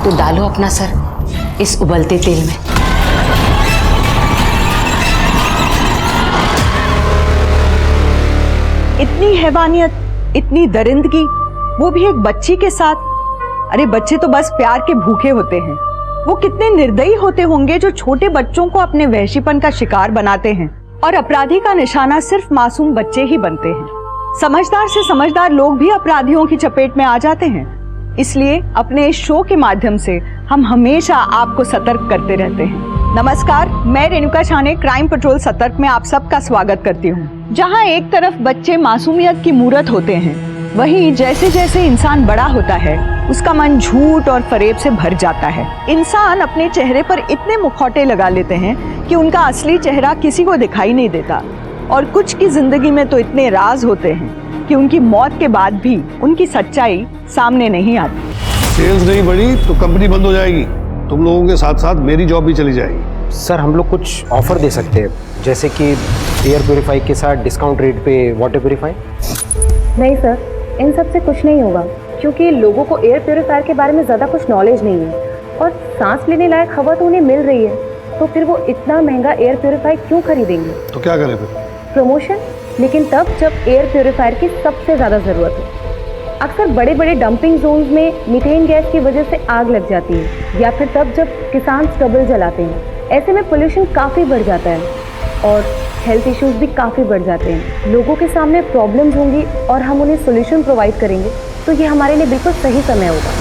तो डालो अपना सर इस उबलते तेल में। इतनी हैवानियत, इतनी दरिंदगी, वो भी एक बच्ची के साथ। अरे बच्चे तो बस प्यार के भूखे होते हैं। वो कितने निर्दयी होते होंगे जो छोटे बच्चों को अपने वहशीपन का शिकार बनाते हैं, और अपराधी का निशाना सिर्फ मासूम बच्चे ही बनते हैं। समझदार से समझदार लोग भी अपराधियों की चपेट में आ जाते हैं। इसलिए अपने इस शो के माध्यम से हम हमेशा आपको सतर्क करते रहते हैं। नमस्कार, मैं रेणुका छाने क्राइम पेट्रोल सतर्क में आप सबका स्वागत करती हूँ। जहाँ एक तरफ बच्चे मासूमियत की मूरत होते हैं, वहीं जैसे जैसे इंसान बड़ा होता है उसका मन झूठ और फरेब से भर जाता है। इंसान अपने चेहरे पर इतने मुखौटे लगा लेते हैं कि उनका असली चेहरा किसी को दिखाई नहीं देता, और कुछ की जिंदगी में तो इतने राज होते हैं कि उनकी मौत के बाद भी उनकी सच्चाई सामने नहीं आती। सेल्स नहीं बढ़ी तो कंपनी बंद हो जाएगी। तुम लोगों के साथ साथ मेरी जॉब भी चली जाएगी। सर हम लोग कुछ ऑफर दे सकते हैं, जैसे कि एयर प्योरीफाई के साथ डिस्काउंट रेट पे वाटर प्योरीफाई। नहीं सर, इन सब से कुछ नहीं होगा, क्योंकि लोगों को एयर प्योरीफायर के बारे में ज़्यादा कुछ नॉलेज नहीं है, और सांस लेने लायक हवा तो उन्हें मिल रही है, तो फिर वो इतना महंगा एयर प्योरीफायर क्यों खरीदेंगे। तो क्या करें फिर? प्रमोशन, लेकिन तब जब एयर प्योरीफायर की सबसे ज़्यादा ज़रूरत हो। अक्सर बड़े बड़े डंपिंग जोन्स में मीथेन गैस की वजह से आग लग जाती है, या फिर तब जब किसान स्टबल जलाते हैं। ऐसे में पोल्यूशन काफ़ी बढ़ जाता है और हेल्थ इश्यूज भी काफ़ी बढ़ जाते हैं। लोगों के सामने प्रॉब्लम्स होंगी और हम उन्हें सोल्यूशन प्रोवाइड करेंगे, तो ये हमारे लिए बिल्कुल सही समय होगा।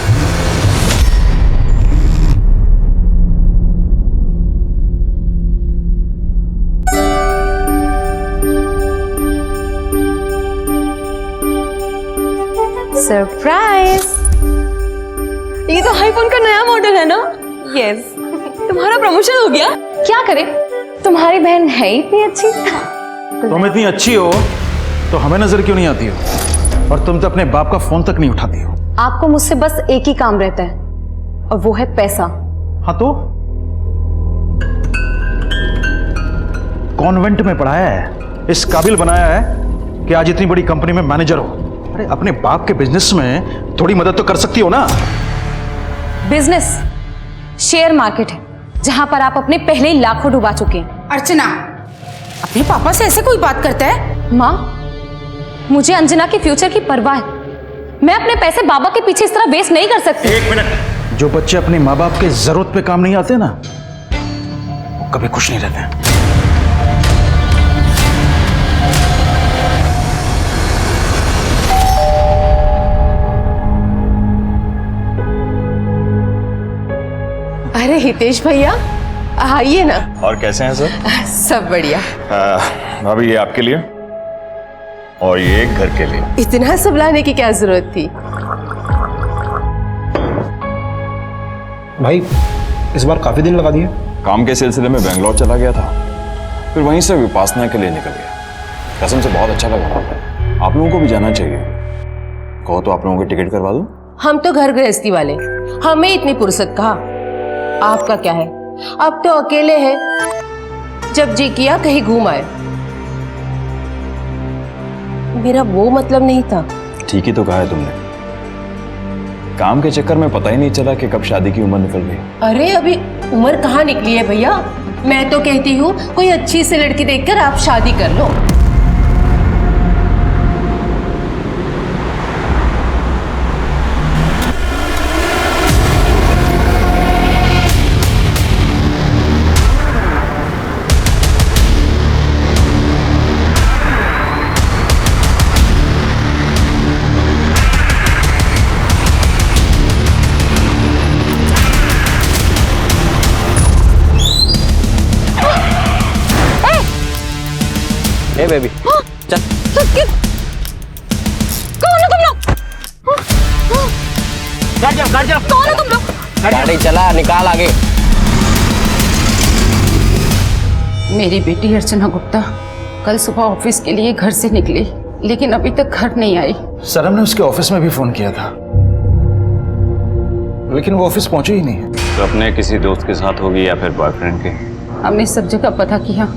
सरप्राइज! ये तो आईफोन का नया मॉडल है ना? यस। तुम्हारा प्रमोशन हो गया? क्या करे, तुम्हारी बहन है ही इतनी अच्छी। तुम इतनी अच्छी हो तो हमें नजर क्यों नहीं आती हो? और तुम तो अपने बाप का फोन तक नहीं उठाती हो। आपको मुझसे बस एक ही काम रहता है, और वो है पैसा। हाँ तो कॉन्वेंट में पढ़ाया है, इस काबिल बनाया है कि आज इतनी बड़ी कंपनी में मैनेजर हो। अरे अपने बाप के बिजनेस में थोड़ी मदद तो कर सकती हो ना। बिजनेस शेयर मार्केट है, जहां पर आप अपने पहले ही लाखों डुबा चुके हैं। अर्चना, अपने पापा से ऐसे कोई बात करता है? माँ, मुझे अंजना के फ्यूचर की परवाह है। मैं अपने पैसे बाबा के पीछे इस तरह वेस्ट नहीं कर सकती। एक मिनट, जो बच्चे अपने माँ बाप के जरूरत पे काम नहीं आते ना, वो कभी खुश नहीं रहते हैं। अरे हितेश भैया, आइए ना। और कैसे हैं सर? सब बढ़िया। भाभी ये आपके लिए और ये घर के लिए। इतना सब लाने की क्या जरूरत थी? भाई इस बार काफी दिन लगा दिए। काम के सिलसिले में बेंगलोर चला गया था, फिर वहीं से विपासना के लिए निकल गया। कसम से बहुत अच्छा लगा। आप लोगों को भी जाना चाहिए। कहो तो आप लोगों की टिकट करवा दूं? हम तो घर गृहस्थी वाले, हमें इतनी फुर्सत कहाँ। आपका क्या है, अब तो अकेले हैं, जब जी किया कहीं घूम आए। मेरा वो मतलब नहीं था। ठीक ही तो कहा है तुमने। काम के चक्कर में पता ही नहीं चला कि कब शादी की उम्र निकल गई। अरे अभी उम्र कहाँ निकली है भैया। मैं तो कहती हूँ कोई अच्छी सी लड़की देखकर आप शादी कर लो। ए बेबी चल। कौन हो तुम लोग? कौन हो तुम लोग? गाड़ी चला, निकाल आगे। मेरी बेटी अर्चना गुप्ता कल सुबह ऑफिस के लिए घर से निकली, लेकिन अभी तक घर नहीं आई। सर हमने उसके ऑफिस में भी फोन किया था, लेकिन वो ऑफिस पहुंचे ही नहीं। तो अपने किसी दोस्त के साथ होगी या फिर बॉयफ्रेंड के। हमने सब जगह पता किया,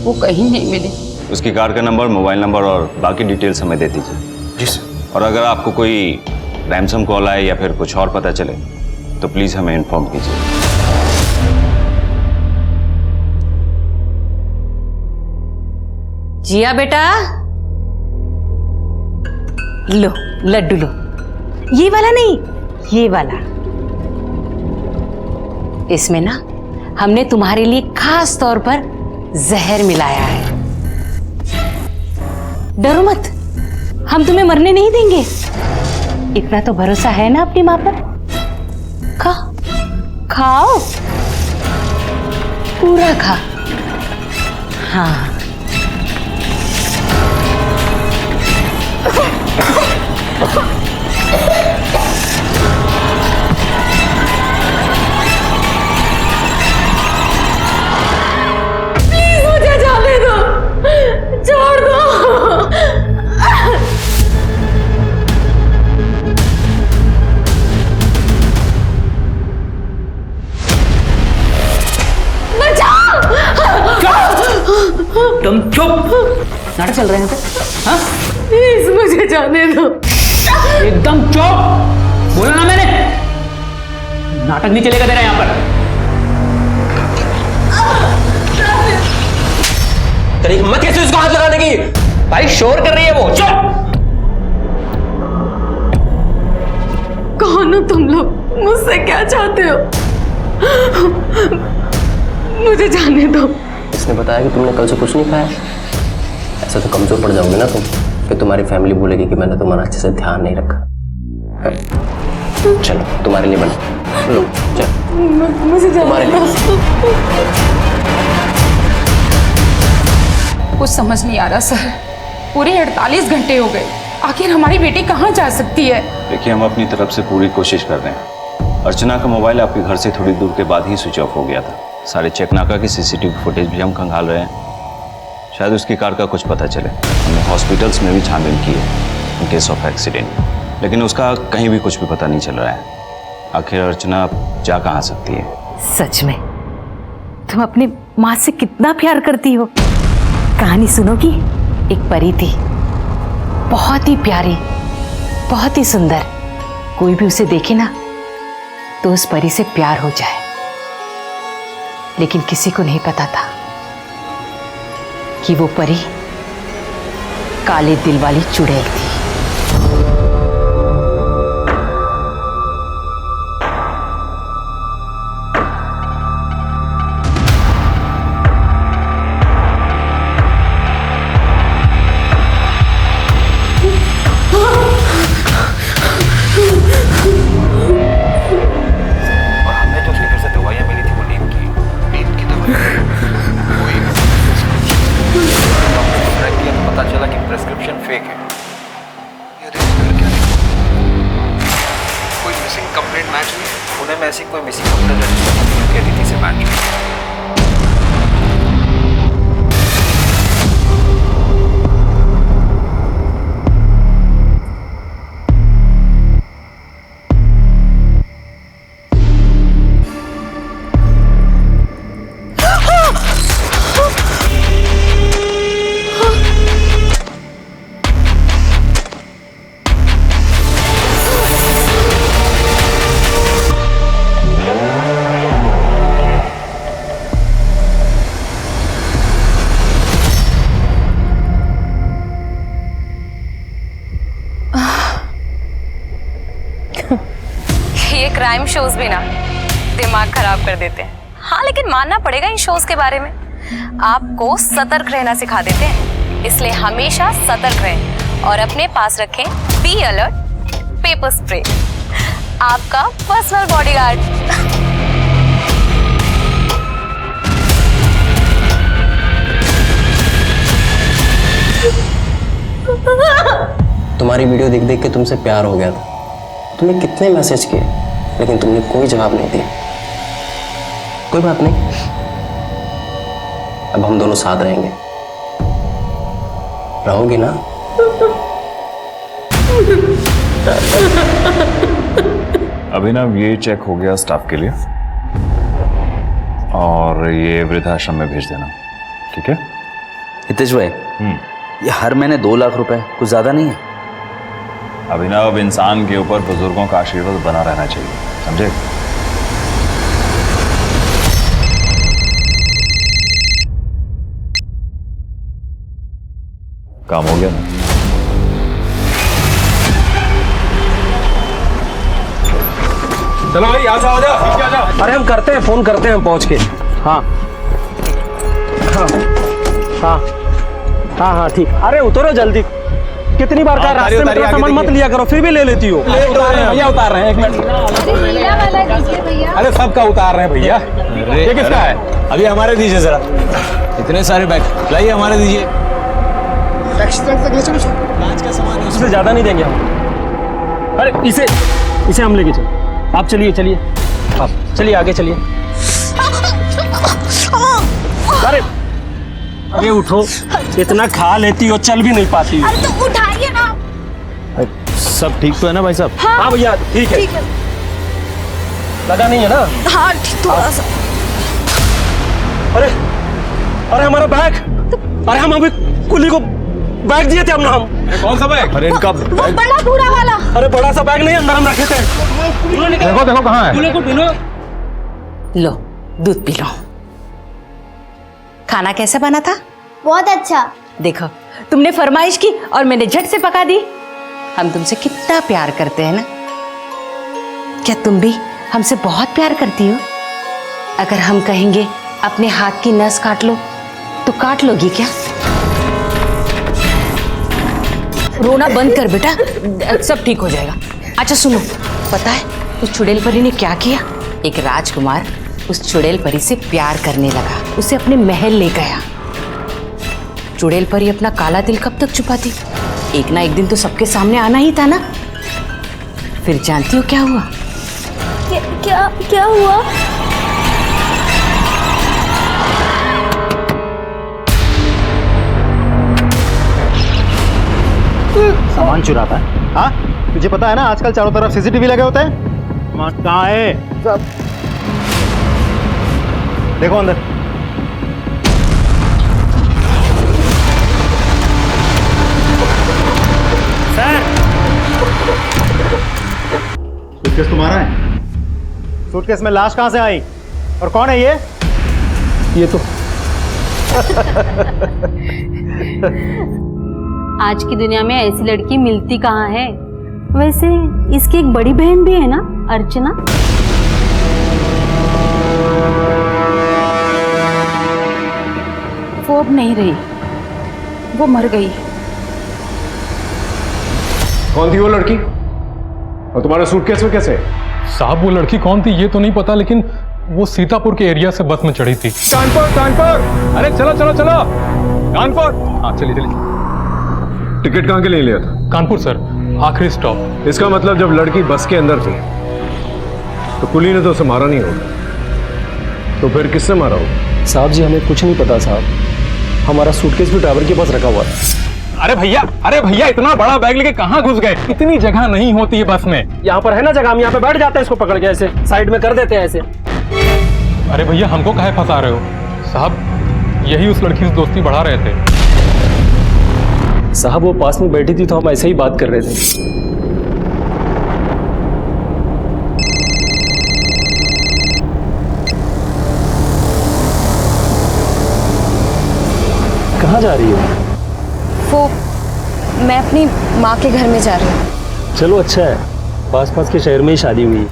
वो कहीं नहीं मिली। उसकी कार का नंबर, मोबाइल नंबर और बाकी डिटेल्स हमें दे दीजिए। जी सर। और अगर आपको कोई रैंसम कॉल आए या फिर कुछ और पता चले तो प्लीज हमें इन्फॉर्म कीजिए। जिया बेटा, लो लड्डू लो। ये वाला नहीं, ये वाला। इसमें ना हमने तुम्हारे लिए खास तौर पर जहर मिलाया है। डरो मत, हम तुम्हें मरने नहीं देंगे। इतना तो भरोसा है ना अपनी माँ पर। खाओ, पूरा खा। हाँ, प्लीज मुझे जाने दो, छोड़ दो। तुम चुप। नाटक चल रहे हैं हाँ? प्लीज मुझे जाने दो। एकदम चुप। बोला ना मैंने, नाटक नहीं चलेगा तेरा यहाँ पर। तेरी हिम्मत कैसे उसको हाथ लगाने की? भाई शोर कर रही है वो। चुप। कौन हो तुम लोग? मुझसे क्या चाहते हो? मुझे जाने दो। इसने बताया कि तुमने कल से कुछ नहीं खाया। ऐसे तो कमजोर पड़ जाओगे ना तुम, फिर तुम्हारी फैमिली बोलेगी कि मैंने तुम्हारा अच्छे से ध्यान नहीं रखा। चलो तुम्हारे लिए बना लो, चलो मुझे तुम्हारे लिए। कुछ समझ नहीं आ रहा सर, पूरे 48 घंटे हो गए, आखिर हमारी बेटी कहाँ जा सकती है? देखिए, हम अपनी तरफ से पूरी कोशिश कर रहे हैं। अर्चना का मोबाइल आपके घर से थोड़ी दूर के बाद ही स्विच ऑफ हो गया था। सारे चेकनाका की सीसीटीवी फुटेज भी हम खंगाल रहे हैं, शायद उसकी कार का कुछ पता चले। हमने हॉस्पिटल्स में भी छानबीन की है इन केस ऑफ एक्सीडेंट, लेकिन उसका कहीं भी कुछ भी पता नहीं चल रहा है। आखिर अर्चना जा कहाँ सकती है? सच में तुम अपनी माँ से कितना प्यार करती हो। कहानी सुनोगी? एक परी थी, बहुत ही प्यारी, बहुत ही सुंदर। कोई भी उसे देखे ना तो उस परी से प्यार हो जाए, लेकिन किसी को नहीं पता था कि वो परी काले दिल वाली चुड़ैल थी। ये क्राइम शोज भी ना दिमाग खराब कर देते हैं। हाँ, लेकिन मानना पड़ेगा इन शोज के बारे में आपको सतर्क रहना सिखा देते हैं, इसलिए हमेशा सतर्क रहें और अपने पास रखें बी अलर्ट पेपर स्प्रे, आपका पर्सनल बॉडीगार्ड। तुम्हारी वीडियो देख देख के तुमसे प्यार हो गया था। तुमने कितने मैसेज किए, लेकिन तुमने कोई जवाब नहीं दिया। कोई बात नहीं, अब हम दोनों साथ रहेंगे। रहोगी ना? अभिनव, ये चेक हो गया स्टाफ के लिए और ये वृद्धाश्रम में भेज देना, ठीक है? हितेश भाई, ये हर महीने 2 लाख रुपए कुछ ज्यादा नहीं है? अभिनव, इंसान के ऊपर बुजुर्गों का आशीर्वाद बना रहना चाहिए, समझे? काम हो गया ना? चलो भाई आ जाओ, आ जाओ। अरे हम करते हैं, फोन करते हैं हम पहुंच के। हाँ हाँ हाँ हाँ हाँ ठीक। अरे उतरो जल्दी, कितनी बार कहा रास्ते में तेरा सामान मत लिया करो, फिर भी ले लेती हो। भैया उतार रहे हैं, एक मिनट। अरे सबका उतार रहे हैं भैया। ये किसका है? अभी हमारे दीजिए जरा, इतने सारे बैग लाइए, हमारे दीजिए। कांच का सामान है, उससे ज्यादा नहीं देंगे हम। अरे इसे हम लेके चलो। आप चलिए चलिए, आप चलिए आगे चलिए। अरे उठो, इतना खा लेती हो, चल भी नहीं पाती हो। अरे तो उठाइए ना। सब ठीक तो है ना भाई साहब? हाँ भैया ठीक है, लगा नहीं है ना? हाँ थोड़ा सा। अरे हमारा बैग, अरे हम अभी कुली को बैग दिए थे हम। कौन सा बैग? अरे इनका वो बड़ा भूरा वाला। अरे बड़ा सा बैग नहीं, अंदर हम रखे थे। देखो देखो कहाँ है। को पिलो। लो दूध पी लो। खाना कैसा बना था? बहुत अच्छा। देखो तुमने फरमाइश की और मैंने झट से पका दी। हम तुमसे कितना प्यार करते हैं ना। क्या तुम भी हमसे बहुत प्यार करती हो? अगर हम कहेंगे अपने हाथ की नस काट लो तो काट लोगी क्या? रोना बंद कर बेटा, सब ठीक हो जाएगा। अच्छा सुनो, पता है उस चुड़ैल परी ने क्या किया? एक राजकुमार उस चुड़ैल परी से प्यार करने लगा, उसे अपने महल ले गया। चुड़ैल परी अपना काला दिल कब तक छुपाती? एक ना एक दिन तो सबके सामने आना ही था ना। फिर जानती हो क्या हुआ? क्या हुआ? सामान चुराता है? हाँ तुझे पता है ना आजकल चारों तरफ सीसीटीवी लगे होते हैं। कहाँ है सब? देखो अंदर। सर सूटकेस तुम्हारा है? सूटकेस में लाश कहाँ से आई और कौन है ये तो आज की दुनिया में ऐसी लड़की मिलती कहाँ है? वैसे इसकी एक बड़ी बहन भी है ना, अर्चना। वो अब नहीं रही, वो मर गई। कौन थी वो लड़की और तुम्हारे सूटकेस में कैसे? साहब वो लड़की कौन थी ये तो नहीं पता, लेकिन वो सीतापुर के एरिया से बस में चढ़ी थी। कानपुर। अरे चलो चलो चलो कानपुर। हाँ चलिए चलिए। टिकट कहाँ के लिए लिया था? कानपुर सर, आखिरी स्टॉप। इसका मतलब जब लड़की बस के अंदर थी तो कुली ने तो उसे मारा नहीं होगा, तो फिर किसने मारा होगा? साहब जी हमें कुछ नहीं पता साहब, हमारा सूटकेस भी ड्राइवर के पास रखा हुआ था। अरे भैया इतना बड़ा बैग लेके कहाँ घुस गए? इतनी जगह नहीं होती है बस में। यहाँ पर है ना जगह, हम यहाँ पे बैठ जाते हैं, इसको पकड़ के ऐसे साइड में कर देते हैं ऐसे। अरे भैया हमको काहे फंसा रहे हो? साहब यही उस लड़की से दोस्ती बढ़ा रहे थे। साहब वो पास में बैठी थी तो हम ऐसे ही बात कर रहे थे। कहाँ जा रही हो? वो मैं अपनी माँ के घर में जा रही हूँ। चलो अच्छा है, पास पास के शहर में ही शादी हुई।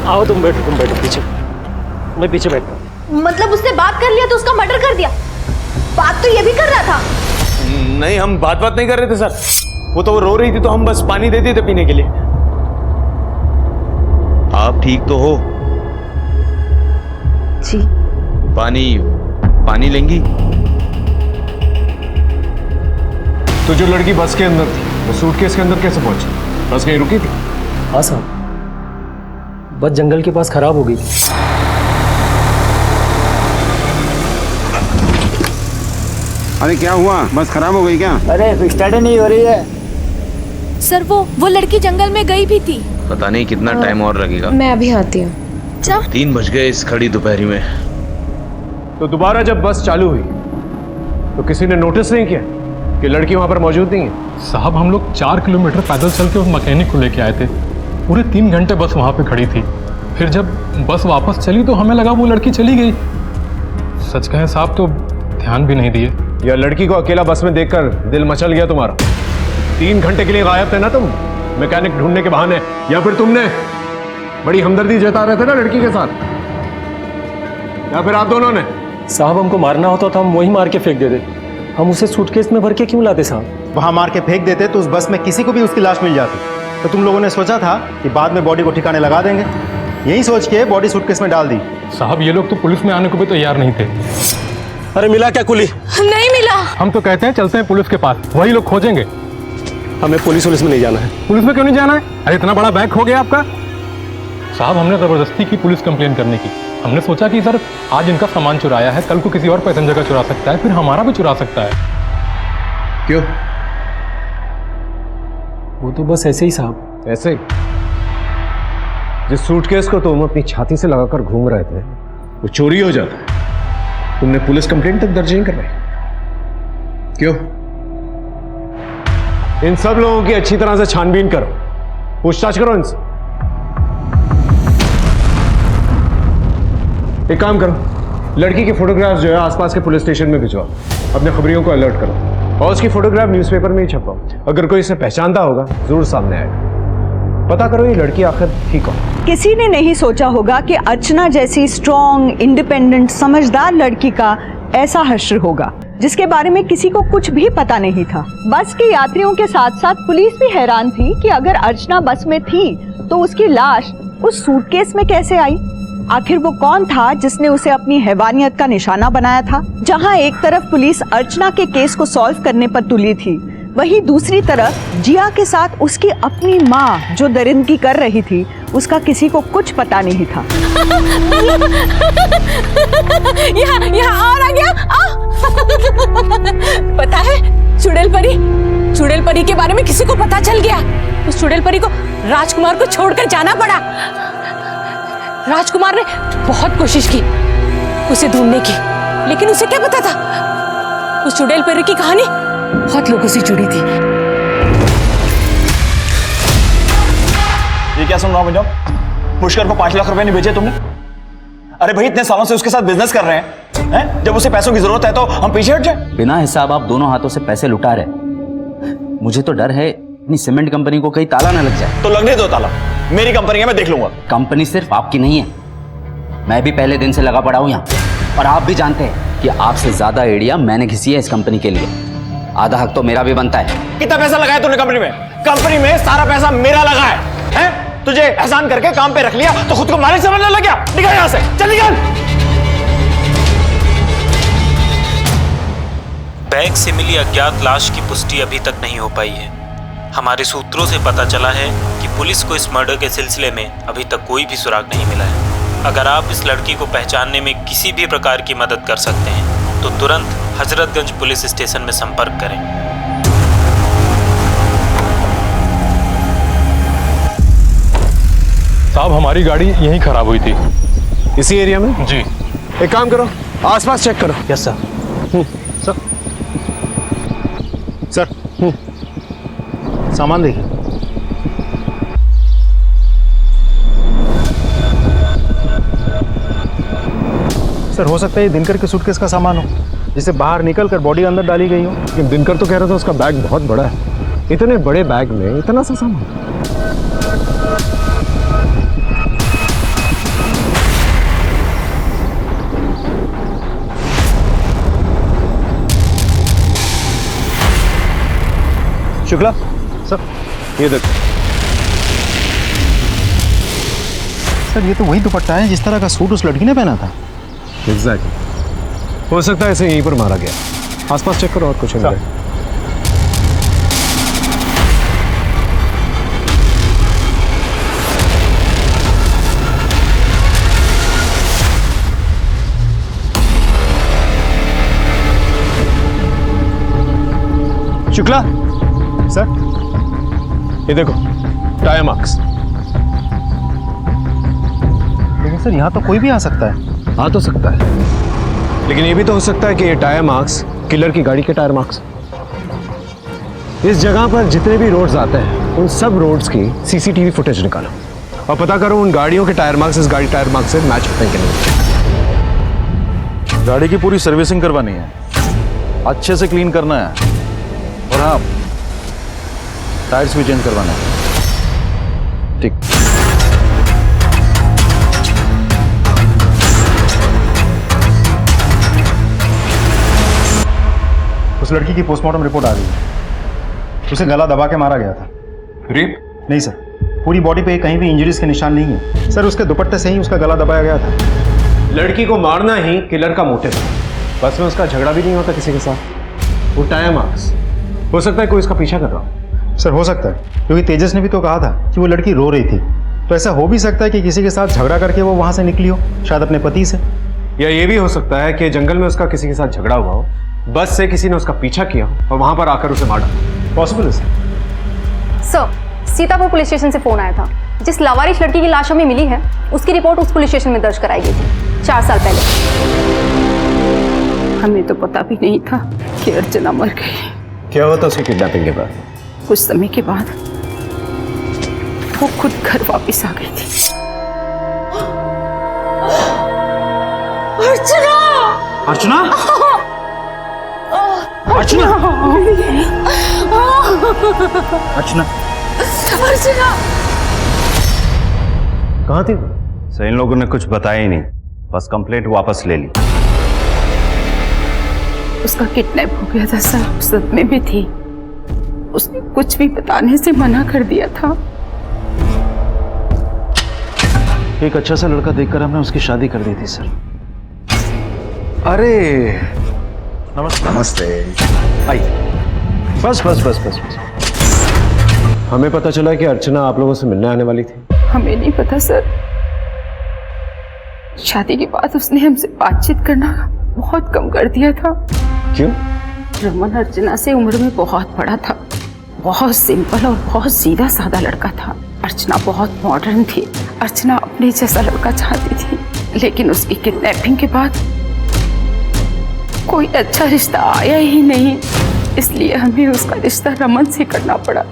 आओ तुम बैठो पीछे, मैं पीछे बैठता हूँ। मतलब उसने बात कर लिया तो उसका मर्डर कर दिया? बात तो ये भी कर रहा था। नहीं हम बात नहीं कर रहे थे सर, वो तो रो रही थी तो हम बस पानी देते थे पीने के लिए। आप ठीक तो हो? जी। पानी लेंगी? तो जो लड़की बस के अंदर थी वो सूटकेस के अंदर कैसे पहुंची? बस कहीं रुकी थी? हाँ साहब, बस जंगल के पास खराब हो गई। अरे क्या हुआ, बस खराब हो गई क्या? अरे स्टार्ट नहीं हो रही है सर। वो लड़की जंगल में गई भी थी। पता नहीं कितना टाइम और लगेगा। मैं अभी आती हूँ। 3 बज गए इस खड़ी दोपहरी में। तो दोबारा जब बस चालू हुई तो किसी ने नोटिस नहीं किया कि लड़की वहां पर मौजूद नहीं है? साहब हम लोग 4 किलोमीटर पैदल चल के उस मैकेनिक को लेके आए थे। पूरे 3 घंटे बस वहाँ पे खड़ी थी। फिर जब बस वापस चली तो हमें लगा वो लड़की चली गई। सच कहें साहब तो ध्यान भी नहीं दिए। या लड़की को अकेला बस में देखकर दिल मचल गया तुम्हारा? 3 घंटे के लिए गायब थे ना तुम, मैकेनिक ढूंढने के बहाने, या फिर तुमने बड़ी हमदर्दी जता रहे थे ना लड़की के साथ, या फिर आप दोनों ने? साहब हमको मारना होता तो हम वही मार के फेंक देते, हम उसे सूटकेस में भर के क्यों लाते साहब? वहां मार के फेंक देते तो उस बस में किसी को भी उसकी लाश मिल जाती। तो तुम लोगों ने सोचा था कि बाद में बॉडी को ठिकाने लगा देंगे, यही सोच के बॉडी सूटकेस में डाल दी। साहब ये लोग तो पुलिस में आने को भी तैयार नहीं थे। अरे मिला क्या कुली? नहीं मिला। हम तो कहते हैं चलते हैं पुलिस के पास, वही लोग खोजेंगे। हमें पुलिस में नहीं जाना है। पुलिस में क्यों नहीं जाना है? अरे इतना बड़ा बैग हो गया आपका। साहब हमने जबरदस्ती की पुलिस कंप्लेन करने की। हमने सोचा कि सर आज इनका सामान चुराया है, कल को किसी और पैसेंजर का चुरा सकता है, फिर हमारा भी चुरा सकता है। क्यों? वो तो बस ऐसे ही साहब। ऐसे ही? जिस सूटकेस को तुम अपनी छाती से लगाकर घूम रहे थे वो चोरी हो जाता है, तुमने पुलिस कंप्लेंट तक दर्ज नहीं करवाई। क्यों? इन सब लोगों की अच्छी तरह से छानबीन करो, पूछताछ करो इनसे। एक काम करो, लड़की की फोटोग्राफ जो है आसपास के पुलिस स्टेशन में भिजवाओ, अपने खबरियों को अलर्ट करो और उसकी फोटोग्राफ न्यूज़पेपर में ही छपवाओ। अगर कोई इसे पहचानता होगा जरूर सामने आएगा। पता करो ये लड़की आखिर ठीक हो। किसी ने नहीं सोचा होगा कि अर्चना जैसी स्ट्रॉन्ग, इंडिपेंडेंट, समझदार लड़की का ऐसा हश्र होगा जिसके बारे में किसी को कुछ भी पता नहीं था। बस के यात्रियों के साथ साथ पुलिस भी हैरान थी कि अगर अर्चना बस में थी तो उसकी लाश उस सूटकेस में कैसे आई। आखिर वो कौन था जिसने उसे अपनी हैवानियत का निशाना बनाया था? जहां एक तरफ पुलिस अर्चना के केस को सॉल्व करने पर तुली थी, वहीं दूसरी तरफ जिया के साथ उसकी अपनी माँ जो दरिंदगी कर रही थी, उसका किसी को कुछ पता नहीं था। यहाँ और आ गया। पता है चुड़ैल परी के बारे में किसी को पता चल गया। उस चुड़ैल परी को राजकुमार को छोड़कर जाना पड़ा। राजकुमार ने बहुत कोशिश की उसे ढूंढने की, लेकिन उसे क्या पता था उस चुड़ैल परी की कहानी बहुत लोगों से जुड़ी थी। ये क्या सुन रहा हूं मैं? पुष्कर को 5 लाख रुपए नहीं भेजे तुमने? अरे भाई इतने सालों से उसके साथ बिजनेस कर रहे हैं, जब उसे पैसों की जरूरत है तो हम पीछे हट जाए? बिना हिसाब आप दोनों हाथों से पैसे लुटा रहे। मुझे तो डर है अपनी सीमेंट कंपनी को कहीं ताला ना लग जाए। तो लगने दो ताला, मेरी कंपनी है, मैं देख लूंगा। कंपनी सिर्फ आपकी नहीं है, मैं भी पहले दिन से लगा पड़ा हूं यहाँ, और आप भी जानते हैं कि आपसे ज्यादा आइडिया मैंने घिसी है इस कंपनी के लिए। आधा हक तो मेरा भी बनता है। कितना पैसा लगाया तूने कंपनी में? कंपनी में सारा पैसा मेरा लगा है? तुझे एहसान करके काम पे रख लिया तो खुद को मालिक समझने लग गया? निकल यहां से, चल निकल। बैग से मिली अज्ञात लाश की पुष्टि अभी तक नहीं हो पाई है। हमारे सूत्रों से पता चला है कि पुलिस को इस मर्डर के सिलसिले में अभी तक कोई भी सुराग नहीं मिला है। अगर आप इस लड़की को पहचानने में किसी भी प्रकार की मदद कर सकते हैं तो तुरंत हजरतगंज पुलिस स्टेशन में संपर्क करें। साहब हमारी गाड़ी यहीं खराब हुई थी। इसी एरिया में? जी। एक काम करो, आसपास चेक करो। Yes sir. सर सर सामान देखिए। सर हो सकता है ये दिनकर के सूटकेस का सामान हो, जिसे बाहर निकल कर बॉडी अंदर डाली गई हो। लेकिन दिनकर तो कह रहा था उसका बैग बहुत बड़ा है। इतने बड़े बैग में इतना सा सामान? शुक्ला सर, ये देखो सर, ये तो वही दुपट्टा है जिस तरह का सूट उस लड़की ने पहना था। एग्जैक्टली। हो सकता है इसे यहीं पर मारा गया। आसपास चेक करो और कुछ नहीं। शुक्ला सर, ये देखो टायर मार्क्स। लेकिन सर यहाँ तो कोई भी आ सकता है। आ तो सकता है, लेकिन ये भी तो हो सकता है कि ये टायर मार्क्स किलर की गाड़ी के टायर मार्क्स। इस जगह पर जितने भी रोड्स आते हैं उन सब रोड्स की सीसीटीवी फुटेज निकालो और पता करो उन गाड़ियों के टायर मार्क्स इस गाड़ी टायर मार्क्स से मैच होते हैं कि नहीं। गाड़ी की पूरी सर्विसिंग करवानी है, अच्छे से क्लीन करना है, और हाँ टायर्स भी चेंज करवाना है। ठीक। उस लड़की की पोस्टमार्टम रिपोर्ट आ गई है। उसे गला दबा के मारा गया था। रेप? नहीं सर, पूरी बॉडी पे कहीं भी इंजरीज के निशान नहीं है सर। उसके दुपट्टे से ही उसका गला दबाया गया था। लड़की को मारना ही किलर का मोटिव है। बस में उसका झगड़ा भी नहीं होता किसी के साथ। उठाया मार्क्स, हो सकता है कोई इसका पीछा कर रहा हो। सर हो सकता है, क्योंकि तेजस ने भी तो कहा था कि वो लड़की रो रही थी, तो ऐसा हो भी सकता है कि किसी के साथ झगड़ा करके वो वहां से निकली हो, शायद अपने पति से। या ये भी हो सकता है कि जंगल में उसका किसी के साथ झगड़ा हुआ हो, बस से किसी ने उसका पीछा किया और वहां पर आकर उसे मारा। पॉसिबल है सर, सीतापुर पुलिस स्टेशन से फोन आया था। जिस लावारिश लड़की की लाश हमें मिली है, उसकी रिपोर्ट उस पुलिस स्टेशन में दर्ज कराई गई थी 4 साल पहले। हमें तो पता भी नहीं था कि अर्चना मर गई। क्या हुआ था उसकी किडनैपिंग के बाद? कुछ समय के बाद वो खुद घर वापस आ गई थी। अर्चना! अर्चना? अर्चना! अर्चना? अर्चना! कहाँ थी? सर इन लोगों ने कुछ बताया ही नहीं, बस कंप्लेंट वापस ले ली। उसका किडनैप हो गया था सर, सदमे में थी। उसने कुछ भी बताने से मना कर दिया था। एक अच्छा सा लड़का देखकर हमने उसकी शादी कर दी थी सर। अरे नमस्ते। नमस्ते। आइए। बस बस बस बस बस। हमें पता चला कि अर्चना आप लोगों से मिलने आने वाली थी। हमें नहीं पता सर। शादी के बाद उसने हमसे बातचीत करना बहुत कम कर दिया था। क्यों? रमन अर्चना से उम्र में बहुत बड़ा था, बहुत सिंपल और बहुत सीधा साधा लड़का था। अर्चना बहुत मॉडर्न थी। अर्चना अपने जैसा लड़का चाहती थी, लेकिन उसकी किडनैपिंग के बाद कोई अच्छा रिश्ता आया ही नहीं, इसलिए हमें उसका रिश्ता रमन से करना पड़ा।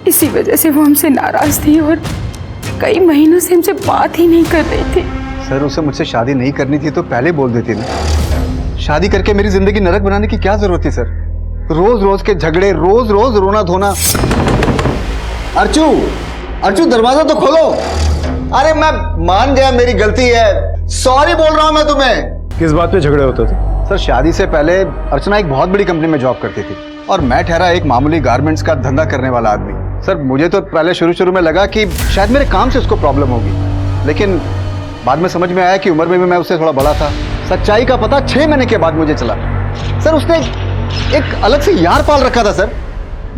इसी वजह से वो हमसे नाराज थी और कई महीनों से हमसे बात ही नहीं कर रही थी। सर उसे मुझसे शादी नहीं करनी थी तो पहले बोल देती ना। शादी करके मेरी जिंदगी नरक बनाने की क्या जरूरत थी सर? रोज रोज के झगड़े, रोज रोज रोना धोना। अर्चू, अर्चू दरवाजा तो खोलो। अरे मैं मान गया मेरी गलती है, सॉरी बोल रहा हूं मैं तुम्हें। किस बात पे झगड़े होते थे? सर शादी से पहले अर्चना एक बहुत बड़ी कंपनी में जॉब करती थी और मैं ठहरा एक मामूली गारमेंट्स का धंधा करने वाला आदमी। सर मुझे तो पहले शुरू में लगा कि शायद मेरे काम से उसको प्रॉब्लम होगी, लेकिन बाद में समझ में आया कि उम्र में भी मैं उससे थोड़ा बड़ा था। सच्चाई का पता 6 महीने के बाद मुझे चला। सर उसने एक अलग से यार पाल रखा था सर।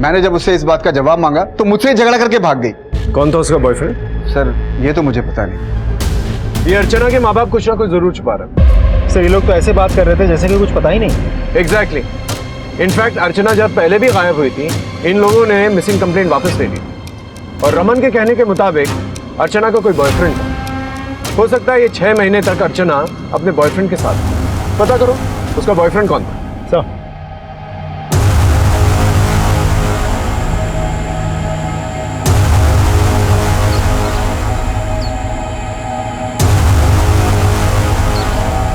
मैंने जब उससे इस बात का जवाब मांगा तो मुझसे झगड़ा करके भाग गई। कौन था उसका बॉयफ्रेंड? सर ये तो मुझे पता नहीं। ये अर्चना के माँ बाप कुछ ना कुछ जरूर छुपा रहे। सर ये लोग तो ऐसे बात कर रहे थे जैसे कि कुछ पता ही नहीं। एग्जैक्टली। इनफैक्ट अर्चना जब पहले भी गायब हुई थी, इन लोगों ने मिसिंग कंप्लेंट वापस ले ली और रमन के कहने के मुताबिक अर्चना का कोई बॉयफ्रेंड था। हो सकता है ये 6 महीने तक अर्चना अपने बॉयफ्रेंड के साथ। पता करो उसका बॉयफ्रेंड कौन था। सर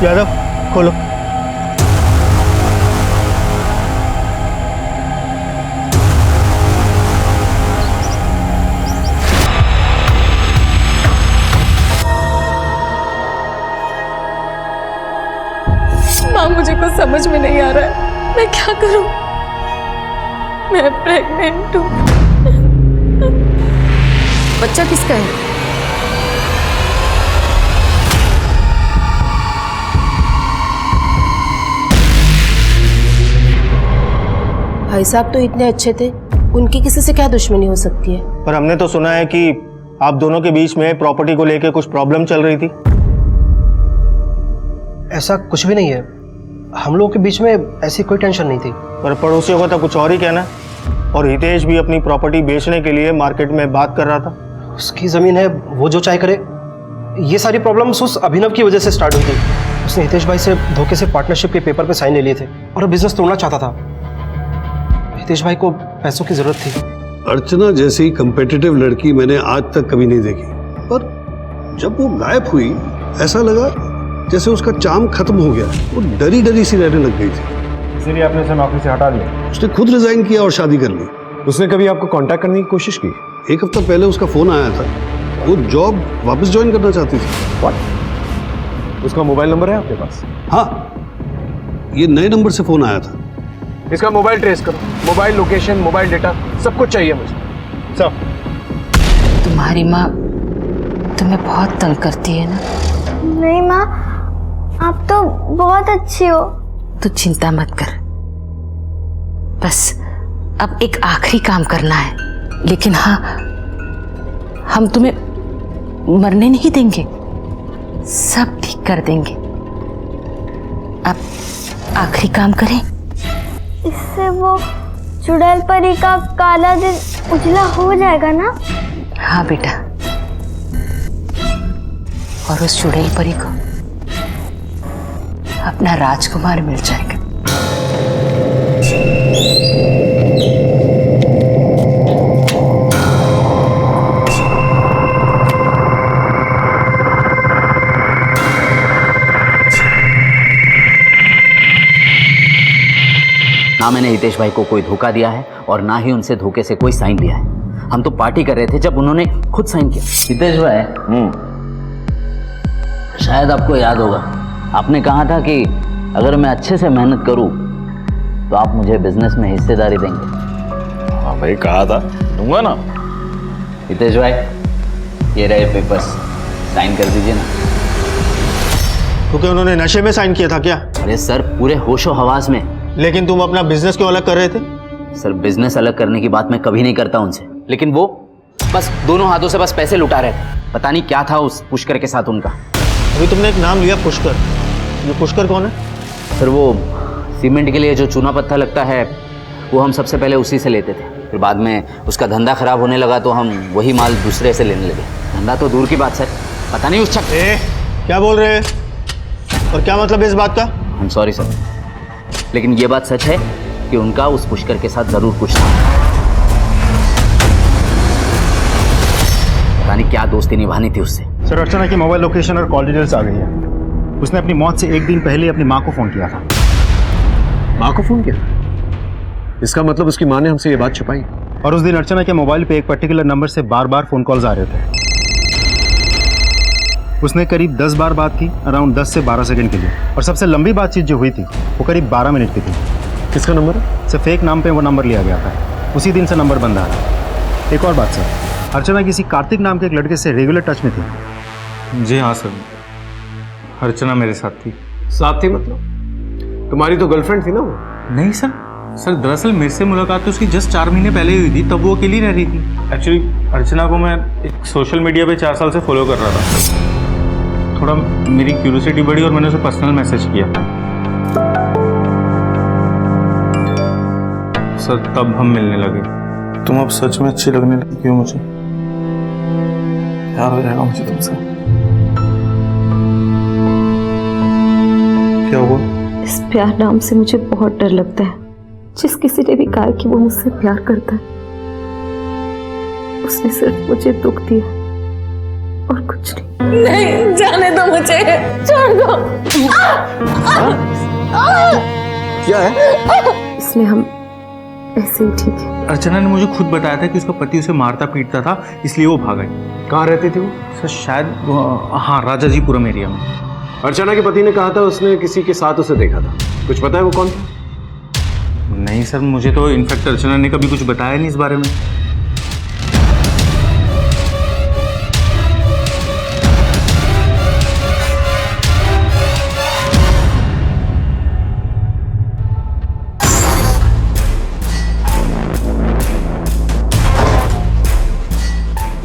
यादव खोलो। माँ मुझे कुछ समझ में नहीं आ रहा है, मैं क्या करूं? मैं प्रेग्नेंट हूं। बच्चा किसका है? भाई साहब तो इतने अच्छे थे, उनकी किसी से क्या दुश्मनी हो सकती है? पर हमने तो सुना है कि आप दोनों के बीच में प्रॉपर्टी को लेकर कुछ प्रॉब्लम चल रही थी। ऐसा कुछ भी नहीं है, हम लोगों के बीच में ऐसी कोई टेंशन नहीं थी। पर पड़ोसियों का तो कुछ और ही कहना, और हितेश भी अपनी प्रॉपर्टी बेचने के लिए मार्केट में बात कर रहा था। उसकी जमीन है, वो जो चाहे करे। ये सारी प्रॉब्लम्स उस अभिनव की वजह से स्टार्ट हुई थी। उसने हितेश भाई से धोखे से पार्टनरशिप के पेपर पे साइन ले लिए थे और बिजनेस तोड़ना चाहता था। हितेश भाई को पैसों की जरूरत थी। अर्चना जैसी कंपेटिटिव लड़की मैंने आज तक कभी नहीं देखी, पर जब वो गायब हुई ऐसा लगा जैसे उसका चाम खत्म हो गया। वो डरी डरी सी रहने लग गई थी। इसीलिए आपने उसे नौकरी से हटा दिया? उसने खुद रिजाइन किया और शादी कर ली। उसने कभी आपको कांटेक्ट करने की कोशिश की? 1 हफ्ता पहले उसका फोन आया था, वो जॉब वापस ज्वाइन करना चाहती थी। व्हाट? उसका मोबाइल नंबर है आपके पास? हाँ, ये नए नंबर से फोन आया था। इसका मोबाइल ट्रेस करो, मोबाइल लोकेशन, मोबाइल डेटा, सब कुछ चाहिए मुझे, सब। तुम्हारी माँ तुम्हें बहुत तंग करती है ना? नहीं माँ, आप तो बहुत अच्छी हो। तू चिंता मत कर, बस अब एक आखिरी काम करना है, लेकिन हाँ, हम तुम्हें मरने नहीं देंगे, सब ठीक कर देंगे। अब आखिरी काम करें। इससे वो चुड़ैल परी का काला दिन उजला हो जाएगा ना? हाँ बेटा, और उस चुड़ैल परी को अपना राजकुमार मिल जाएगा। ना मैंने हितेश भाई को कोई धोखा दिया है और ना ही उनसे धोखे से कोई साइन लिया है। हम तो पार्टी कर रहे थे जब उन्होंने खुद साइन किया। हितेश भाई, शायद आपको याद होगा, आपने कहा था कि अगर मैं अच्छे से मेहनत करूं तो आप मुझे बिजनेस में हिस्सेदारी देंगे। हाँ भाई, कहा था, दूंगा ना। हितेश भाई, ये रहे पेपर्स, साइन कर दीजिए ना। क्योंकि उन्होंने नशे में साइन किया था क्या? अरे सर, पूरे होशो हवास में। लेकिन तुम अपना बिजनेस क्यों अलग कर रहे थे? सर, बिजनेस अलग करने की बात मैं कभी नहीं करता उनसे, लेकिन वो बस दोनों हाथों से बस पैसे लुटा रहे थे। पता नहीं क्या था उस पुष्कर के साथ उनका। अभी तुमने एक नाम लिया, पुष्कर। ये पुष्कर कौन है? सर, वो सीमेंट के लिए जो चूना पत्थर लगता है, वो हम सबसे पहले उसी से लेते थे। फिर बाद में उसका धंधा खराब होने लगा तो हम वही माल दूसरे से लेने लगे। धंधा तो दूर की बात सर, पता नहीं उस क्या बोल रहे हैं और क्या मतलब है इस बात का? I'm सॉरी सर, लेकिन ये बात सच है कि उनका उस पुष्कर के साथ जरूर कुछ था। पता नहीं क्या दोस्ती निभानी थी उससे। सर, अर्चना की मोबाइल लोकेशन और कॉल डिटेल्स आ गई है। उसने अपनी मौत से 1 दिन पहले अपनी माँ को फोन किया था। माँ को फोन किया? इसका मतलब उसकी माँ ने हमसे ये बात छुपाई। और उस दिन अर्चना के मोबाइल पे एक पर्टिकुलर नंबर से बार बार फोन कॉल्स आ रहे थे। उसने करीब 10 बार बात की, अराउंड 10 से 12 सेकंड के लिए। और सबसे लंबी बातचीत जो हुई थी वो करीब 12 मिनट की थी। किसका नंबर? सर, फेक नाम पे वो नंबर लिया गया था। उसी दिन से नंबर बंद आ रहा। एक और बात सर, अर्चना किसी कार्तिक नाम के एक लड़के से रेगुलर टच में थी। जी हाँ सर, अर्चना मेरे साथ थी। साथ थी मतलब? तुम्हारी तो गर्लफ्रेंड थी ना वो? नहीं सर, दरअसल मेरे से मुलाकात तो उसकी जस्ट 4 महीने पहले हुई थी, तब वो अकेली रह रही थी। एक्चुअली अर्चना को मैं एक सोशल मीडिया पे 4 साल से फॉलो कर रहा था। थोड़ा मेरी क्यूरियोसिटी बढ़ी और मैंने उसे पर्सनल मैसेज किया सर, तब हम मिलने लगे। तुम अब सच में अच्छी लगने लगी हो मुझे। प्यार हो जाएगा मुझे तुमसे। क्या हुआ? इस प्यार नाम से मुझे बहुत डर लगता है। जिस किसी ने भी कहा कि वो मुझसे प्यार करता है, उसने सिर्फ मुझे दुख दिया और कुछ नहीं। नहीं, जाने दो मुझे, छोड़ दो। क्या है? इसलिए हम ऐसे ही ठीक है। अर्चना ने मुझे खुद बताया था कि उसका पति उसे मारता पीटता था, इसलिए वो भाग गई। कहाँ रहती थी वो? सर, शायद हाँ, राजाजीपुरम एरिया में। अर्चना के पति ने कहा था उसने किसी के साथ उसे देखा था। कुछ पता है वो कौन था? नहीं सर, मुझे तो इनफैक्ट अर्चना ने कभी कुछ बताया नहीं इस बारे में।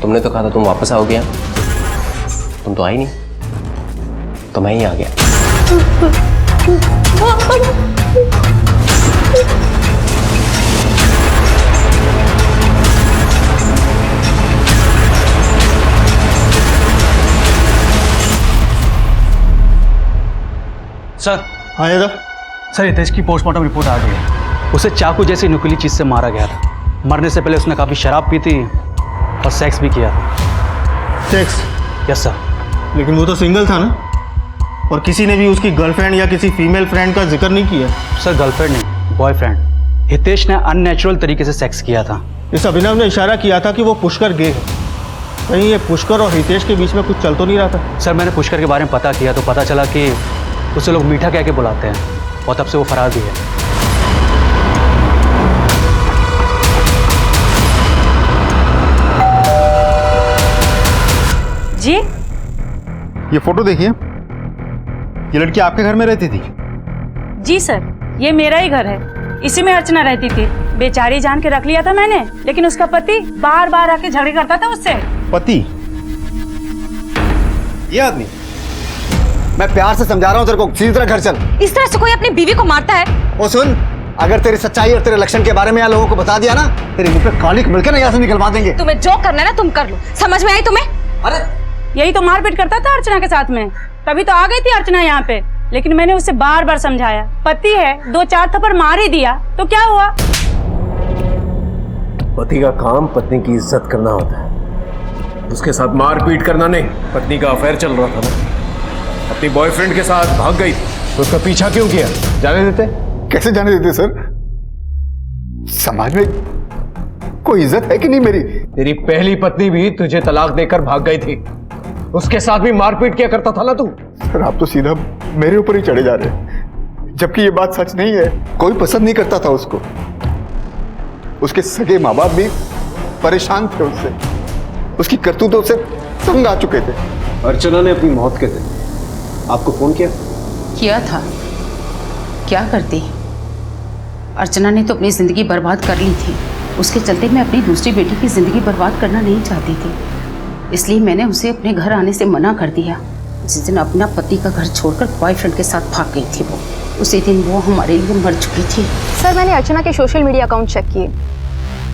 तुमने तो कहा था तुम वापस आओगे, तुम तो आई नहीं, तो मैं ही आ गया। सर, हाँ दादा। सर, हितेश की पोस्टमार्टम रिपोर्ट आ गई है। उसे चाकू जैसी नुकीली चीज से मारा गया था। मरने से पहले उसने काफी शराब पी थी और सेक्स भी किया था। सेक्स? Yes sir. लेकिन वो तो सिंगल था ना? और किसी ने भी उसकी गर्लफ्रेंड या किसी फीमेल फ्रेंड का जिक्र नहीं किया। सर गर्लफ्रेंड नहीं, बॉयफ्रेंड। हितेश ने अननेचुरल तरीके से सेक्स किया था। इस अभिनव ने इशारा किया था कि वो पुष्कर गे है। कहीं ये पुष्कर और हितेश के बीच में कुछ चल तो नहीं रहा था? सर मैंने पुष्कर के बारे में पता किया तो पता चला कि उसे लोग मीठा कह के बुलाते हैं और तब से वो फरार भी है। जी ये फोटो देखिए, ये लड़की आपके घर में रहती थी? जी सर, ये मेरा ही घर है। इसी में अर्चना रहती थी। बेचारी जान के रख लिया था मैंने, लेकिन उसका पति बार बार आके झगड़े करता था उससे। पति? ये आदमी? मैं प्यार से समझा रहा हूँ तेरे को, सीधी तरह घर चल। इस तरह से कोई अपनी बीवी को मारता है? ओ सुन, अगर तेरी सच्चाई और तेरे लक्षण के बारे में यहाँ लोगों को बता दिया ना, तेरे मुंह पे कालिक मिलकर ना यहाँ से निकलवा देंगे। तुम्हें जो करना है ना तुम कर लो। समझ में आई तुम्हें? अरे यही तो मारपीट करता था अर्चना के साथ में, तभी तो आ गई थी अर्चना यहाँ पे। लेकिन मैंने उसे बार बार समझाया, पति है, 2-4 थप्पड़ मार ही दिया तो क्या हुआ? पति का काम पत्नी की इज्जत करना होता है, उसके साथ मारपीट करना नहीं। पत्नी का अफेयर चल रहा था ना, अपनी बॉयफ्रेंड के साथ भाग गई तो उसका पीछा क्यों किया? जाने देते? कैसे जाने देते सर? समाज में कोई इज्जत है कि नहीं मेरी? तेरी पहली पत्नी भी तुझे तलाक देकर भाग गई थी, उसके साथ भी मारपीट किया करता था ना तू। सर आप तो सीधा मेरे ऊपर ही चढ़े जा रहे हैं, जबकि ये बात सच नहीं है। कोई पसंद नहीं करता था उसको, उसके सगे माँ बाप भी परेशान थे उससे, उसकी करतूतों से तंग आ चुके थे। अर्चना ने अपनी मौत के दिन आपको फोन किया था। क्या करती? अर्चना ने तो अपनी जिंदगी बर्बाद कर ली थी। उसके चलते मैं अपनी दूसरी बेटी की जिंदगी बर्बाद करना नहीं चाहती थी, इसलिए मैंने उसे अपने घर आने से मना कर दिया। जिस दिन अपना पति का घर छोड़कर बॉयफ्रेंड के साथ भाग गई थी वो, उसी दिन वो हमारे लिए मर चुकी थी। सर मैंने अर्चना के सोशल मीडिया अकाउंट चेक किए।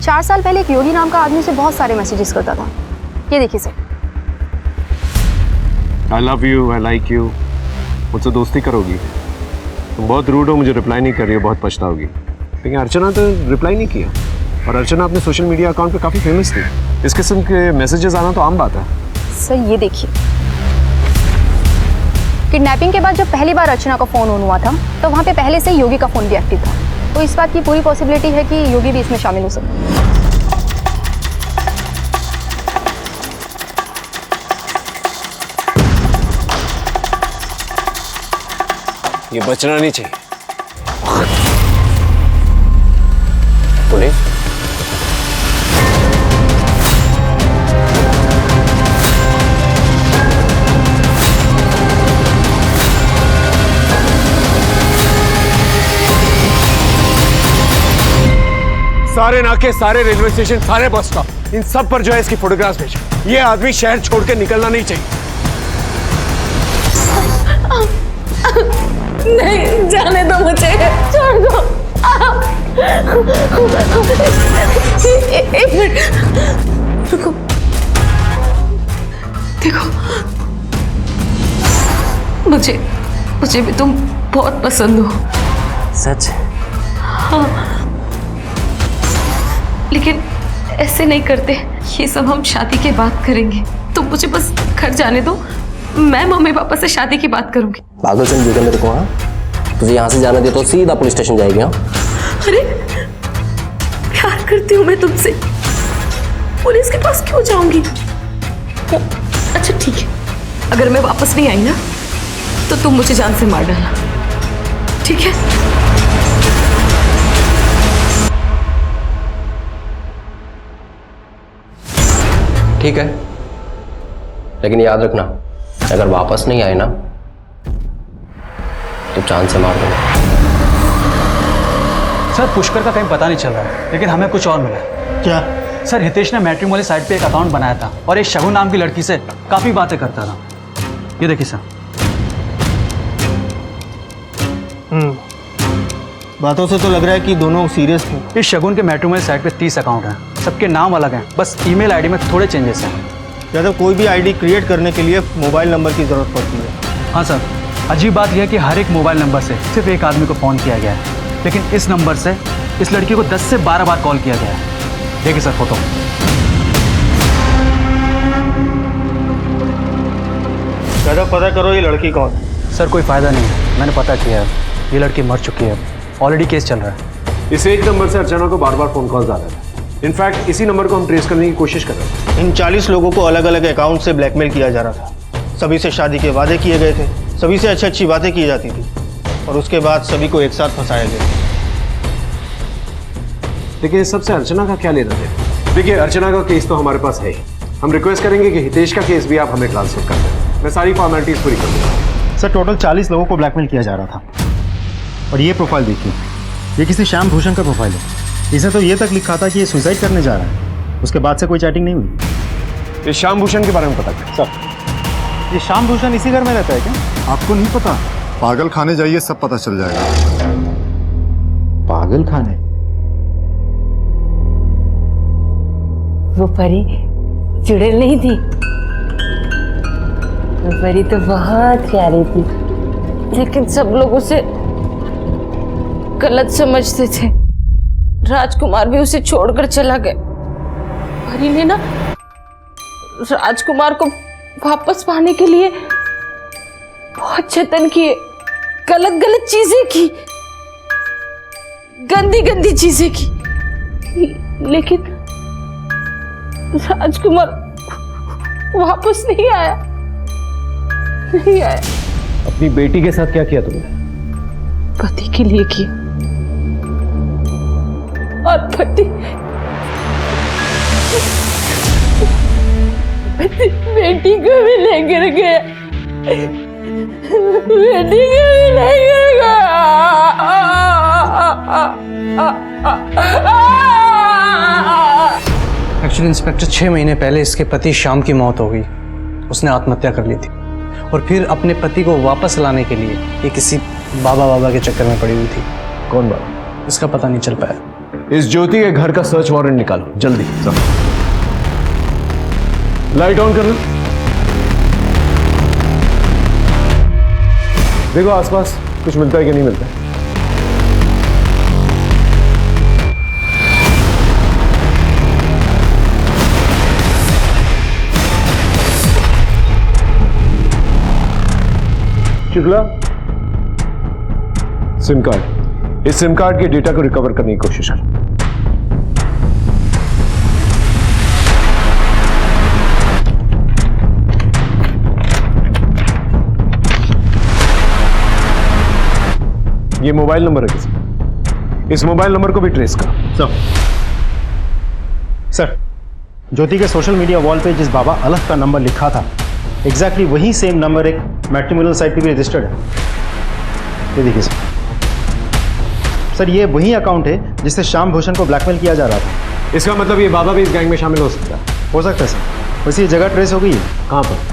4 साल पहले एक योगी नाम का आदमी उसे बहुत सारे मैसेजेस करता था। ये देखिए sir. I love you, I like you, मुझसे दोस्ती करोगी? तुम बहुत रूड हो, मुझे रिप्लाई नहीं कर रही हो, बहुत पछताओगी। लेकिन अर्चना तो रिप्लाई नहीं किया, और अर्चना अपने सोशल मीडिया अकाउंट पे काफ़ी फेमस थी। इस किस्म के मैसेजेस आना तो आम बात है। सर ये देखिए, किडनैपिंग के बाद जब पहली बार अर्चना का फ़ोन ऑन हुआ था तो वहाँ पे पहले से योगी का फ़ोन भी एक्टिव था, तो इस बात की पूरी पॉसिबिलिटी है कि योगी भी इसमें शामिल हो सकता है। ये बचना नहीं चाहिए। पुलिस? सारे नाके, सारे रेलवे स्टेशन, सारे बस स्टॉप, इन सब पर जो है इसकी फोटोग्राफ्स भेजो। ये आदमी शहर छोड़ के निकलना नहीं चाहिए। नहीं, जाने दो मुझे, छोड़ दो। एक मिनट रुको, देखो मुझे भी तुम बहुत पसंद हो। सच? हाँ, लेकिन ऐसे नहीं करते, ये सब हम शादी के बाद करेंगे। तुम मुझे बस घर जाने दो, मैं मम्मी पापा से शादी की बात करूंगी। पागल समझ गया मेरे को? हाँ, तुझे यहाँ से जाना दे तो सीधा पुलिस स्टेशन जाएगी। हाँ, अरे प्यार करती हूँ मैं तुमसे, पुलिस के पास क्यों जाऊंगी? अच्छा ठीक है, अगर मैं वापस नहीं आई ना तो तुम मुझे जान से मार डालना, ठीक है? ठीक है, लेकिन याद रखना, अगर वापस नहीं आए ना तो चांद से मार दूंगा। सर पुष्कर का कहीं पता नहीं चल रहा है, लेकिन हमें कुछ और मिला। क्या? सर हितेश ने मैट्रिमोनी साइट पे एक अकाउंट बनाया था और एक शगुन नाम की लड़की से काफी बातें करता था। ये देखिए सर। बातों से तो लग रहा है कि दोनों सीरियस थे। इस शगुन के मैट्रिमोनी साइट पे 30 अकाउंट हैं, सबके नाम अलग हैं, बस ईमेल आईडी में थोड़े चेंजेस हैं। या कोई भी आईडी क्रिएट करने के लिए मोबाइल नंबर की जरूरत पड़ती है। हाँ सर, अजीब बात यह है कि हर एक मोबाइल नंबर से सिर्फ एक आदमी को फ़ोन किया गया है, लेकिन इस नंबर से इस लड़की को 10 से 12 बार कॉल किया गया है। देखिए सर फोटो। ज़्यादा पता करो ये लड़की कौन है। सर कोई फ़ायदा नहीं है, मैंने पता किया है, ये लड़की मर चुकी है, ऑलरेडी केस चल रहा है। इस एक नंबर से अर्चना को बार बार फोन कॉल्स आ रहे थे। इनफैक्ट इसी नंबर को हम ट्रेस करने की कोशिश कर रहे थे। इन 40 लोगों को अलग अलग अकाउंट से ब्लैकमेल किया जा रहा था। सभी से शादी के वादे किए गए थे, सभी से अच्छी अच्छी बातें की जाती थी और उसके बाद सभी को एक साथ फंसाया गया। लेकिन इस सबसे अर्चना का क्या लेना देना? देखिए, अर्चना का केस तो हमारे पास है ही। हम रिक्वेस्ट करेंगे कि हितेश का केस भी आप हमें ट्रांसफर कर दें। मैं सारी फॉर्मेलिटीज पूरी कर दूंगा। सर टोटल 40 लोगों को ब्लैकमेल किया जा रहा था। और ये प्रोफाइल देखिए, ये किसी श्याम भूषण का प्रोफाइल है। इसने तो ये तक लिखा था कि ये सुसाइड करने जा रहा है। उसके बाद से कोई चैटिंग नहीं हुई। इस श्याम भूषण के बारे में पता कर सर, ये श्याम भूषण इसी घर में रहता है क्या? आपको नहीं पता? पागल खाने जाइए, सब पता चल जाएगा। पागल खाने? वो परी चुड़ैल नहीं थी, वो परी तो बहुत प्यारी थी, लेकिन सब लोग उसे गलत समझते थे। राजकुमार भी उसे छोड़कर चला गया। परी ने ना राजकुमार को वापस पाने के लिए बहुत जतन किए, गलत गलत चीजें की, गंदी गंदी चीजें की, लेकिन राजकुमार वापस नहीं आया, नहीं आया। अपनी बेटी के साथ क्या किया तुमने? पति के लिए किया, और पति बेटी को भी लेकर गया, बेटी को भी लेकर गया। एक्चुअली इंस्पेक्टर 6 महीने पहले इसके पति श्याम की मौत हो गई। उसने आत्महत्या कर ली थी और फिर अपने पति को वापस लाने के लिए ये किसी बाबा के चक्कर में पड़ी हुई थी। कौन बाबा? इसका पता नहीं चल पाया। इस ज्योति के घर का सर्च वारंट निकालो जल्दी। लाइट ऑन करना। देखो आसपास कुछ मिलता है कि नहीं मिलता है। Shukla, SIM card. इस सिम कार्ड के डेटा को रिकवर करने की कोशिश कर। ये मोबाइल नंबर है किसी, इस मोबाइल नंबर को भी ट्रेस करो। सर, ज्योति के सोशल मीडिया वॉल पे जिस बाबा अलग का नंबर लिखा था, एग्जैक्टली वही सेम नंबर एक मैट्रिमोनियल साइट पे भी रजिस्टर्ड है। ये देखिए सर, ये वही अकाउंट है जिससे श्याम भूषण को ब्लैकमेल किया जा रहा था। इसका मतलब ये बाबा भी इस गैंग में शामिल हो सकता है? हो सकता है सर। वैसे ये जगह ट्रेस हो गई है। कहाँ पर?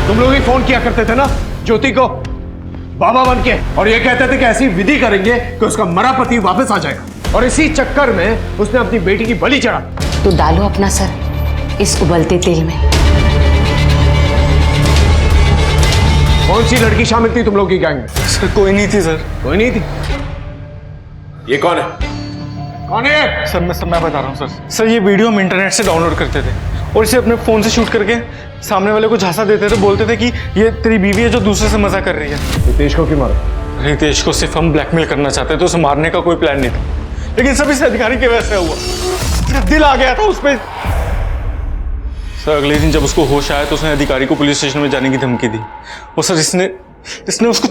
तुम लोग ही फोन किया करते थे ना ज्योति को बाबा बन के, और ये कहते थे कि ऐसी विधि करेंगे कि उसका मरा पति वापस आ जाएगा, और इसी चक्कर में उसने अपनी बेटी की बलि चढ़ा। तो डालो अपना सर इस उबलते तेल में। कौन सी लड़की शामिल थी तुम लोग की गैंग में? सर कोई नहीं थी सर। कोई नहीं थी? ये कौन है? कौन है? सर मैं बता रहा हूँ सर। सर ये वीडियो हम इंटरनेट से डाउनलोड करते थे और इसे अपने फ़ोन से शूट करके सामने वाले को झांसा देते थे, बोलते थे कि ये तेरी बीवी है जो दूसरे से मजा कर रही है। रितेश को क्यों मारा? रितेश को सिर्फ हम ब्लैकमेल करना चाहते थे, उसे मारने का कोई प्लान नहीं था, लेकिन सब इस अधिकारी की वजह से हुआ। दिल आ गया था उस पर। सर अगले दिन जब उसको होश आया तो उसने अधिकारी को पुलिस स्टेशन में जाने की धमकी दी और सर इसने उसको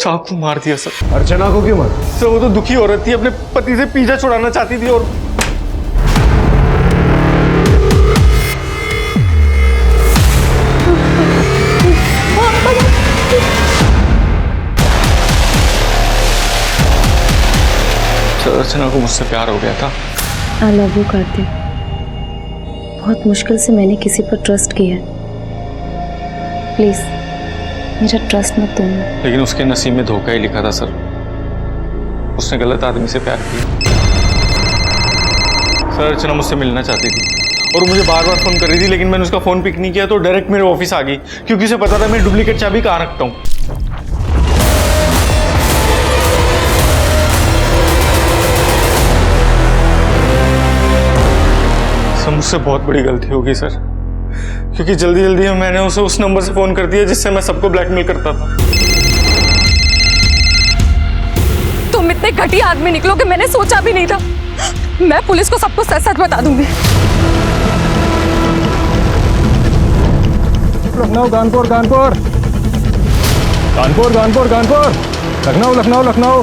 चाकू मार दिया सर। अर्चना को क्यों मार? सर वो तो दुखी औरत थी, अपने पति से पीछा छुड़ाना चाहती थी और सर अर्चना को मुझसे प्यार हो गया था। I love you Kartik. बहुत मुश्किल से मैंने किसी पर ट्रस्ट किया है। प्लीज मेरा ट्रस्ट मत तोड़ना। लेकिन उसके नसीब में धोखा ही लिखा था सर। उसने गलत आदमी से प्यार किया। सर अर्चना मुझसे मिलना चाहती थी और मुझे बार बार फोन कर रही थी, लेकिन मैंने उसका फोन पिक नहीं किया तो डायरेक्ट मेरे ऑफिस आ गई, क्योंकि उसे पता था मैं डुप्लीकेट चाबी कहाँ रखता हूँ। सर मुझसे बहुत बड़ी गलती होगी सर, क्योंकि जल्दी जल्दी में मैंने उसे उस नंबर से फोन कर दिया जिससे मैं सबको ब्लैकमेल करता था। तुम इतने घटिया आदमी निकलोगे मैंने सोचा भी नहीं था। मैं पुलिस को सबको सच सच बता दूंगी। लखनऊ कानपुर कानपुर कानपुर कानपुर कानपुर लखनऊ लखनऊ लखनऊ।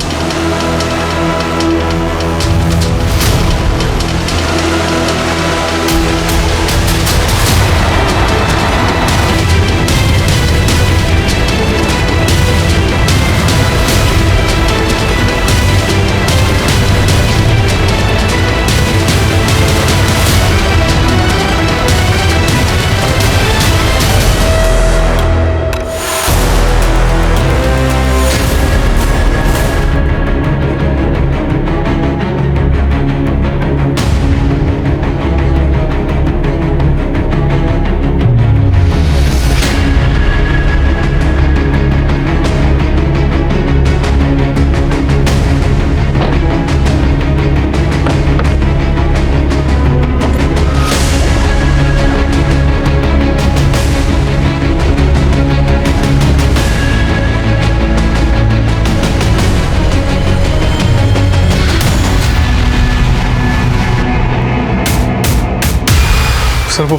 सर वो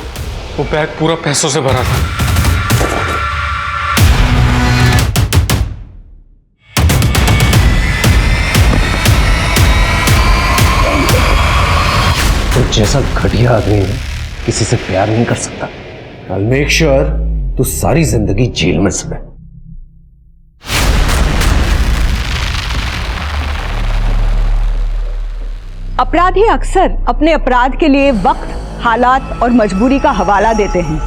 बैग पूरा पैसों से भरा था। तो जैसा घटिया आदमी है किसी से प्यार नहीं कर सकता। I'll make sure तू सारी जिंदगी जेल में सड़े। अपराधी अक्सर अपने अपराध के लिए वक्त, हालात और मजबूरी का हवाला देते हैं,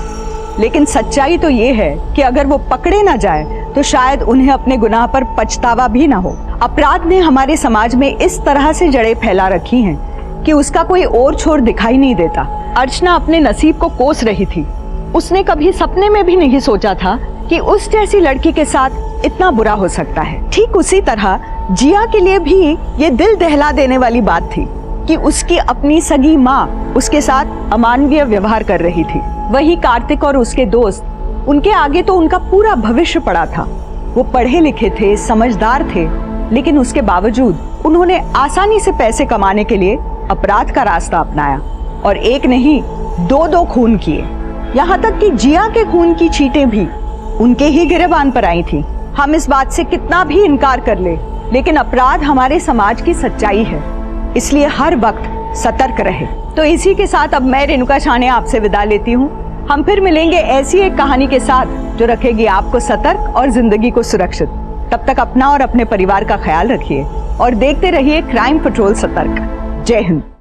लेकिन सच्चाई तो ये है कि अगर वो पकड़े ना जाए तो शायद उन्हें अपने गुनाह पर पछतावा भी ना हो। अपराध ने हमारे समाज में इस तरह से जड़ें फैला रखी हैं कि उसका कोई और छोर दिखाई नहीं देता। अर्चना अपने नसीब को कोस रही थी। उसने कभी सपने में भी नहीं सोचा था कि उस जैसी लड़की के साथ इतना बुरा हो सकता है। ठीक उसी तरह जिया के लिए भी ये दिल दहला देने वाली बात थी कि उसकी अपनी सगी माँ उसके साथ अमानवीय व्यवहार कर रही थी। वही कार्तिक और उसके दोस्त, उनके आगे तो उनका पूरा भविष्य पड़ा था। वो पढ़े लिखे थे, समझदार थे, लेकिन उसके बावजूद उन्होंने आसानी से पैसे कमाने के लिए अपराध का रास्ता अपनाया और एक नहीं दो खून किए। यहाँ तक कि जिया के खून की चीटें भी उनके ही गिरेबान पर आई थी। हम इस बात से कितना भी इनकार कर ले, लेकिन अपराध हमारे समाज की सच्चाई है, इसलिए हर वक्त सतर्क रहे। तो इसी के साथ अब मैं रेणुका शाने आपसे विदा लेती हूँ। हम फिर मिलेंगे ऐसी एक कहानी के साथ जो रखेगी आपको सतर्क और जिंदगी को सुरक्षित। तब तक अपना और अपने परिवार का ख्याल रखिए और देखते रहिए क्राइम पेट्रोल सतर्क। जय हिंद।